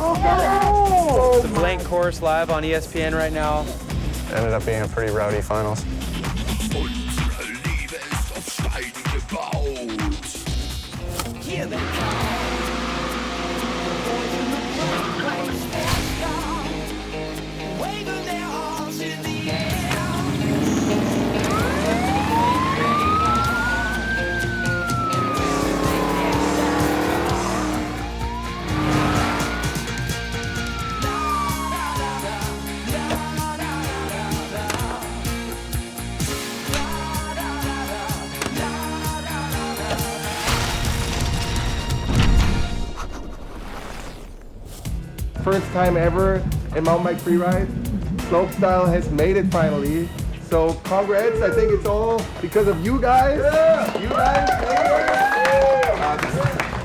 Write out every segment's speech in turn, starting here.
It's a blank course live on ESPN right now. Ended up being a pretty rowdy finals. First time ever in mountain bike freeride. Slopestyle has made it finally. So congrats, I think it's all because of you guys. You guys this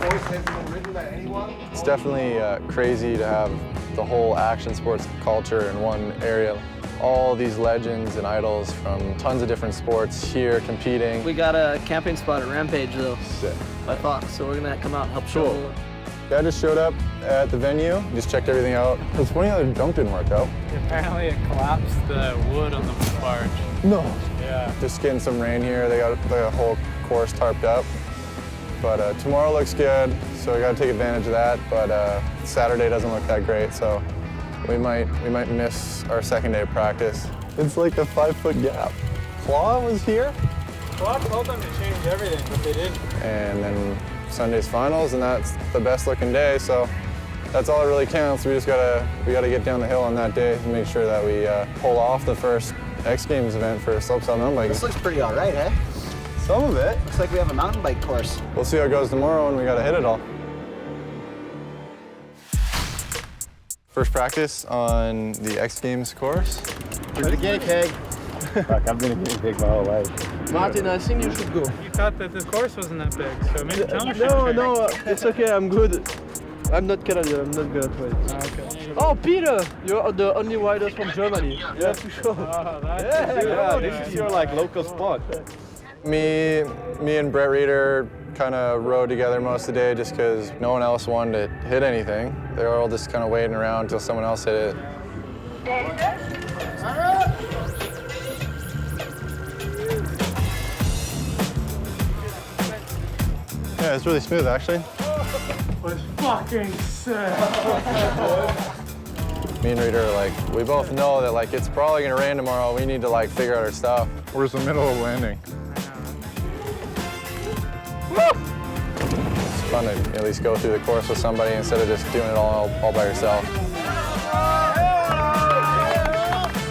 course hasn't been ridden by anyone. It's definitely crazy to have the whole action sports culture in one area. All these legends and idols from tons of different sports here competing. We got a camping spot at Rampage though. Sick. By Fox, so we're gonna come out and help show. Cool. Yeah, I just showed up at the venue, just checked everything out. It was funny how the jump didn't work out. Apparently it collapsed the wood on the barge. No. Yeah. Just getting some rain here. They got the whole course tarped up. But tomorrow looks good, so we got to take advantage of that. But Saturday doesn't look that great, so we might miss our second day of practice. It's like a 5-foot gap. Claw was here. Claw told them to change everything, but they didn't. And then Sunday's finals, and that's the best looking day. So that's all that really counts. We gotta get down the hill on that day and make sure that we pull off the first X Games event for slopestyle mountain biking. This looks pretty all right, eh? Some of it. Looks like we have a mountain bike course. We'll see how it goes tomorrow, and we gotta hit it all. First practice on the X Games course. Where's the guinea pig? Fuck, I've been a guinea pig my whole life. Martin, I think you should go. You thought that the course wasn't that big, so maybe tell me. No, it's okay, I'm good. I'm not Canadian, I'm not good at weight. Okay. Oh, Peter! You're the only riders from Germany. You have to show. Oh, that's This is your like local spot. Me and Brett Reeder kind of rode together most of the day just because no one else wanted to hit anything. They were all just kind of waiting around until someone else hit it. Yeah, it's really smooth actually. was fucking sick. Me and Reeder are like, we both know that like it's probably gonna rain tomorrow. We need to like figure out our stuff. Where's the middle of landing? It's fun to at least go through the course with somebody instead of just doing it all by yourself.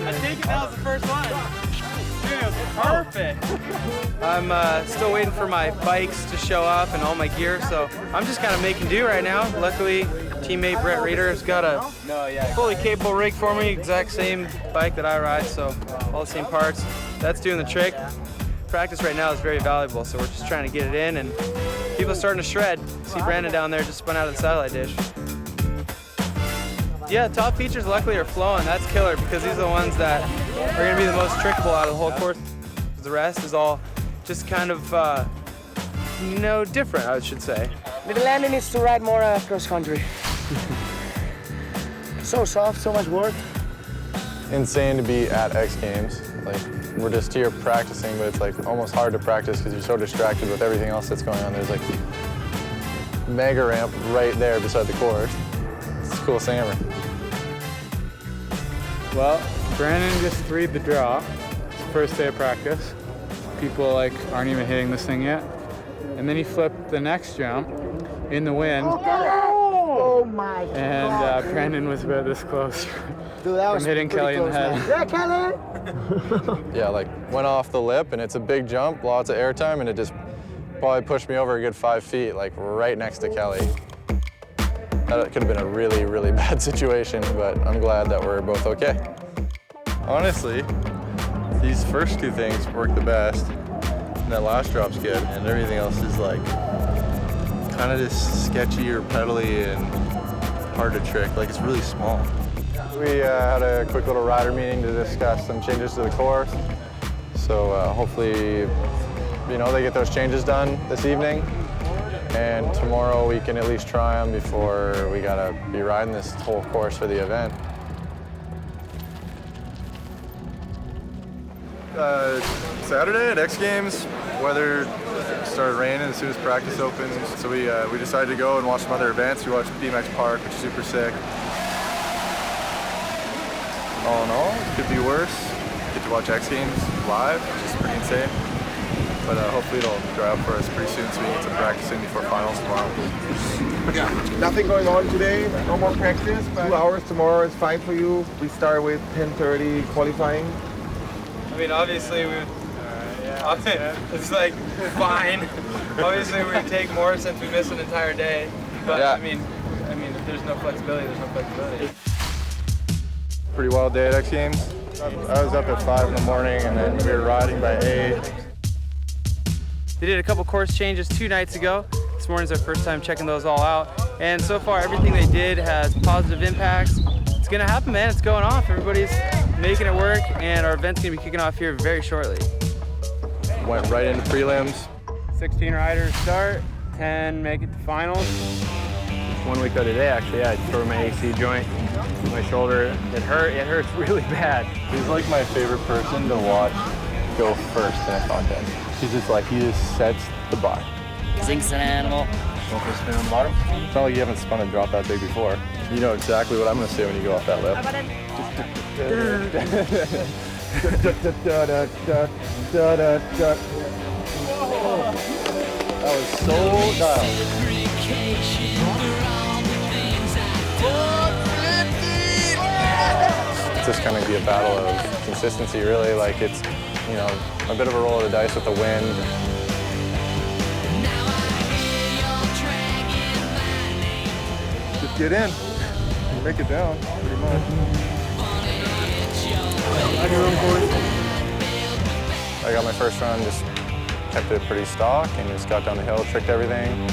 I think that was the first one. Dude, it was perfect. I'm still waiting for my bikes to show up and all my gear, so I'm just kind of making do right now. Luckily, teammate Brett Reeder has got a fully capable rig for me, exact same bike that I ride, so all the same parts. That's doing the trick. Practice right now is very valuable, so we're just trying to get it in, and people are starting to shred. See Brandon down there just spun out of the satellite dish. Yeah, top features luckily are flowing. That's killer because these are the ones that are going to be the most trickable out of the whole course. The rest is all just kind of, different, I should say. Maybe Landon needs to ride more cross country. So soft, so much work. Insane to be at X Games. Like, we're just here practicing, but it's like almost hard to practice because you're so distracted with everything else that's going on. There's like mega ramp right there beside the course. It's the coolest thing ever. Well, Brandon just freed the draw. It's the first day of practice. People like aren't even hitting this thing yet. And then he flipped the next jump in the wind. Oh my God. And Brandon was about this close Dude, that from was hitting Kelly in the head. Yeah, Kelly! Yeah, like went off the lip and it's a big jump, lots of air time, and it just probably pushed me over a good 5 feet, like right next to Kelly. That could have been a really, really bad situation, but I'm glad that we're both okay. Honestly, these first two things work the best. And that last drop's good, and everything else is like kind of just sketchy or pedally and hard to trick. Like it's really small. We had a quick little rider meeting to discuss some changes to the course. So hopefully, they get those changes done this evening. And tomorrow we can at least try them before we gotta be riding this whole course for the event. Saturday at X Games, weather started raining as soon as practice opened, so we decided to go and watch some other events. We watched BMX Park, which is super sick. All in all, it could be worse. Get to watch X Games live, which is pretty insane. But hopefully it'll dry up for us pretty soon so we can get some practicing before finals tomorrow. Yeah, nothing going on today, no more practice. 2 hours tomorrow is fine for you. We start with 10:30 qualifying. I mean, obviously, it's like fine. Obviously, we would take more since we missed an entire day. But yeah. I mean, if there's no flexibility, there's no flexibility. Pretty wild day at X Games. I was up at 5 in the morning and then we were riding by 8. They did a couple course changes 2 nights ago. This morning's our first time checking those all out. And so far, everything they did has positive impacts. It's gonna happen, man. It's going off. Everybody's making it work, and our event's gonna be kicking off here very shortly. Went right into prelims. 16 riders start, 10 make it to finals. 1 week ago today, actually, I tore my AC joint. My shoulder, it hurts really bad. He's like my favorite person to watch go first in a contest. He just sets the bar. Zink's an animal. Go for a spin on the bottom. It's not like you haven't spun a drop that big before. You know exactly what I'm gonna say when you go off that lip. That was so dialed. It's just gonna be a battle of consistency, really. Like it's, you know, a bit of a roll of the dice with the wind. Just get in, make it down, pretty much. I got my first run, just kept it pretty stock and just got down the hill, tricked everything.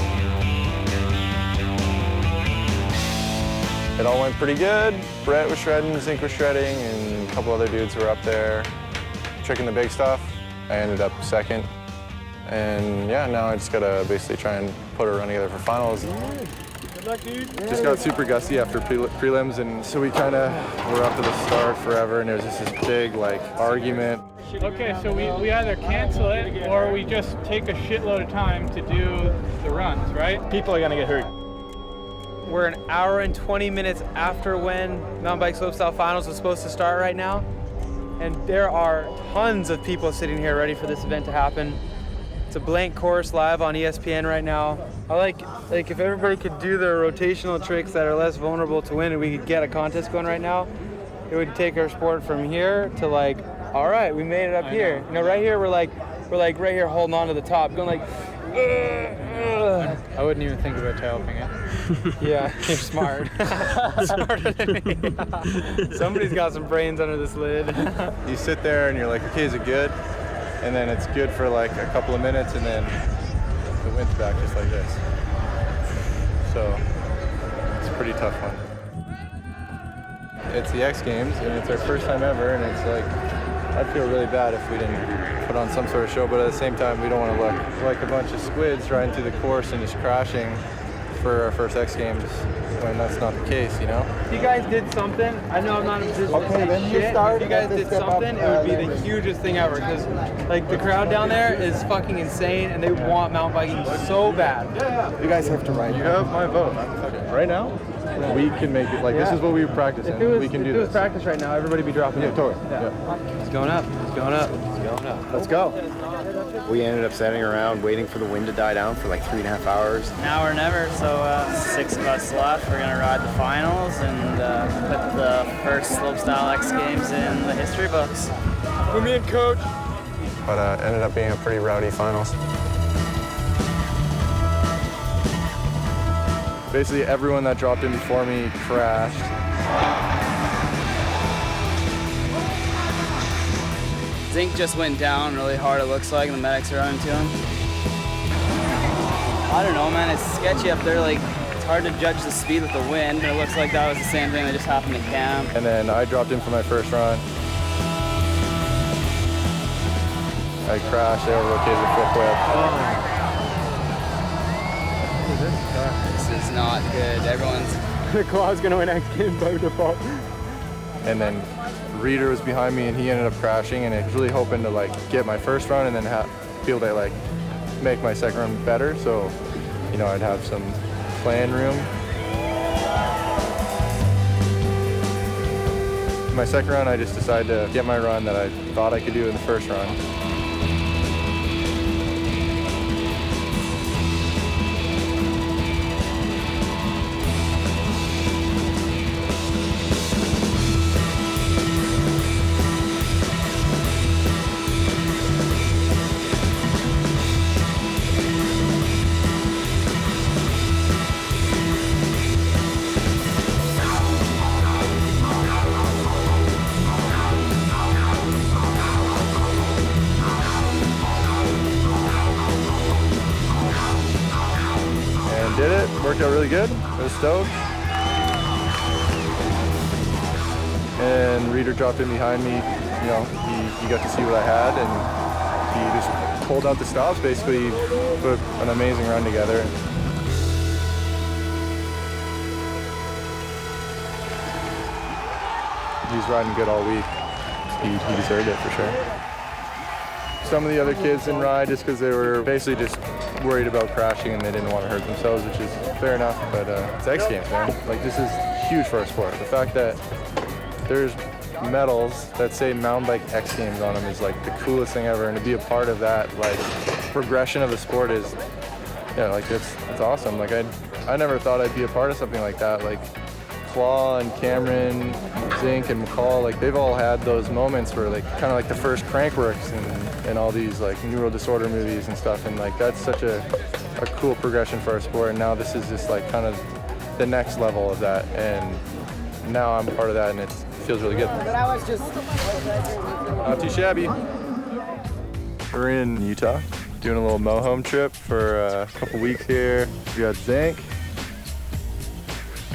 It all went pretty good. Brett was shredding, Zink was shredding, and a couple other dudes were up there tricking the big stuff. I ended up second. And yeah, now I just gotta basically try and put a run together for finals. Good luck, dude. Just got super gusty after prelims, and so we kind of were up to the start forever, and there was just this big argument. Okay, so we either cancel it or we just take a shitload of time to do the runs, right? People are gonna get hurt. We're an hour and 20 minutes after when Mountain Bike Slopestyle Finals was supposed to start right now. And there are tons of people sitting here ready for this event to happen. It's a blank course live on ESPN right now. I like if everybody could do their rotational tricks that are less vulnerable to win and we could get a contest going right now, it would take our sport from here to all right, we made it up here. You know, right here, we're like right here holding on to the top, going I wouldn't even think about tailping it. Yeah, you're smart. Smarter than me. Somebody's got some brains under this lid. You sit there and you're like, okay, is it good? And then it's good for a couple of minutes, and then the wind's back just like this. So it's a pretty tough one. It's the X Games, and it's our first time ever, and it's I'd feel really bad if we didn't put on some sort of show, but at the same time, we don't want to look like a bunch of squids riding through the course and just crashing for our first X Games when that's not the case, you know? If you guys did something, I know I'm not in a position to say then you shit, start, if you guys then did step up, something, it would be the then- hugest thing ever, because the crowd down there is fucking insane, and they want mountain biking so bad. You guys have to ride. You have my vote. Right now, we can make it. This is what we practice in. We can do If it was this. practice right now, everybody would be dropping in. Totally. Yeah. It's going up, it's going up, it's going up. Let's go. We ended up sitting around waiting for the wind to die down for 3.5 hours. Now or never, so 6 of us left. We're gonna ride the finals and put the first slopestyle X Games in the history books. Put me in, coach. But ended up being a pretty rowdy finals. Basically, everyone that dropped in before me crashed. Zink just went down really hard, it looks like, and the medics are running to him. I don't know, man, it's sketchy up there. It's hard to judge the speed with the wind, but it looks like that was the same thing that just happened to Cam. And then I dropped in for my first run. I crashed, I over-rotated the flip whip. This is not good. Everyone's The Claw's gonna win X Games by default. And then Reader was behind me and he ended up crashing, and I was really hoping to like get my first run and then be able to like make my second run better, so you know I'd have some playing room. My second run, I just decided to get my run that I thought I could do in the first run. Did it, worked out really good. It was stoked. And Reader dropped in behind me. You know, he got to see what I had, and he just pulled out the stops, basically put an amazing run together. He's riding good all week. He deserved it for sure. Some of the other kids didn't ride just because they were basically just worried about crashing and they didn't want to hurt themselves, which is fair enough, but it's X Games, man. Like, this is huge for our sport. The fact that there's medals that say mountain bike X Games on them is like the coolest thing ever, and to be a part of that, like, progression of the sport is, yeah, like, it's awesome. Like, I never thought I'd be a part of something like that. Like, Claw and Cameron, Zink and McCall, like, they've all had those moments where, like, kind of like the first Crankworks and all these, like, neural disorder movies and stuff, and, like, that's such a cool progression for our sport, and now this is just, like, kind of the next level of that, and now I'm part of that, and it feels really good. Not too shabby. We're in Utah, doing a little mohome trip for a couple weeks here. We got Zink.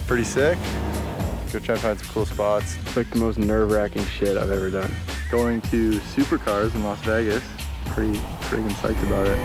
Pretty sick. Go try and find some cool spots. It's like the most nerve-wracking shit I've ever done. Going to supercars in Las Vegas. Pretty freaking psyched about it.